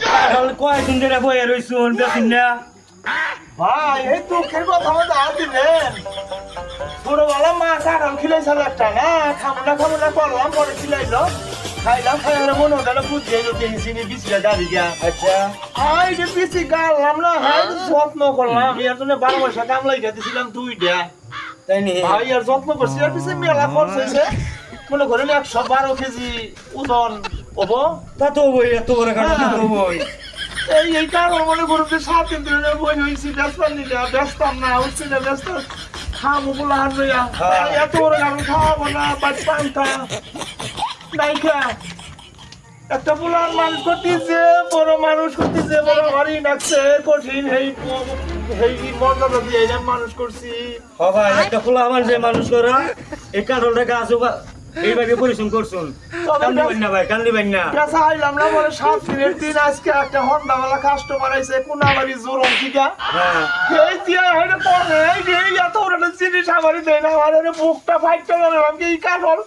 কাঁঠাল কয়দিন ধরে বয়ে রইছুন বেশিন না ভাই এই দুঃখের কথা আমাদের আর দিলেন ছোটবেলা মা কাঁঠাল খিলাইছিল একটা না খাবো না করলাম পরে খিলাইলো খাইলাম খাই আর মনে হলো বুঝিয়ে চিনি বিচিটা গাড়ি গিয়া আচ্ছা আই যে বিচি গাড়লাম না হ্যাঁ যত্ন করলাম এর জন্য 12 পয়সা কাম লাগিয়ে দিয়েছিলাম 2টা তাই নি ভাই আর যত্ন করছি আর পিছে মেলা খরচ হয়েছে মনে করেন 112 কেজি ওজন হবো তা তো বই এত বড় কাঁঠাল তো বই এই কারণ মনে করুন যে 7 দিন ধরে বই হয়েছি ব্যস্তাম না উঠছি না ব্যস্ত খাবো বলে হার লইয়া এত বড় কারণ খাওয়াবো না বাট পান্তা নাইকা একটা পুলার মানুষ করতেছে বড় মানুষ করতেছে বড় ভারী লাগছে কঠিন এই মর্যাদা দিয়ে এটা মানুষ করছি ভাই একটা ফুলা আমার যে মানুষ করা এই কাঁঠালটা গাছ এইভাবে পরিশ্রম করছুন কান্দিবেন না ভাই কান্দিবেন না পেশা আইলাম না বলে 7 দিনের দিন আজকে একটা হন্ডাওয়ালা কাস্টমার আইছে কোনাবাড়ি জোরম থেকে হ্যাঁ এই দিয়া হেডে পড়ে এই এত বড় জিনিস আমারই দেয় না আমার বুকটা ফাইটটা গেলাম কি কারণ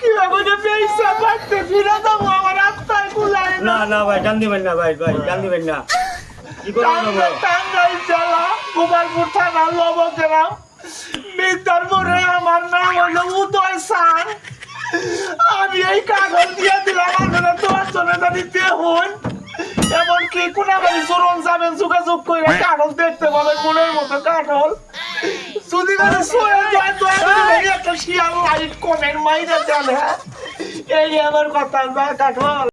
কিভাবে যে পেইসা পাইতে ফিরে দেবো আমার রাস্তায় কুলাই না না ভাই কান্দিবেন না ভাই কান্দিবেন না কি করবেন না ভাই টাঙ্গাইল জেলা গোপালপুর থানা লবণ গ্রাম মির্জারপুরে আমার নাম হলো উদয় সান আমি এই কাগজ দিয়ে দিলাম আপনারা তোমার জন্য যদি দেখুন এমনকি কোনাবাড়ি চরণ যাবেন যোগাযোগ করে কাগজ দেখতে পাবেন মনের মতো কাগজ যদি মানে সোয়া যায় তো একটা শিয়াল লাইট কমেন্ট মাইরে দেন হ্যাঁ এই আমার কথা কাগজ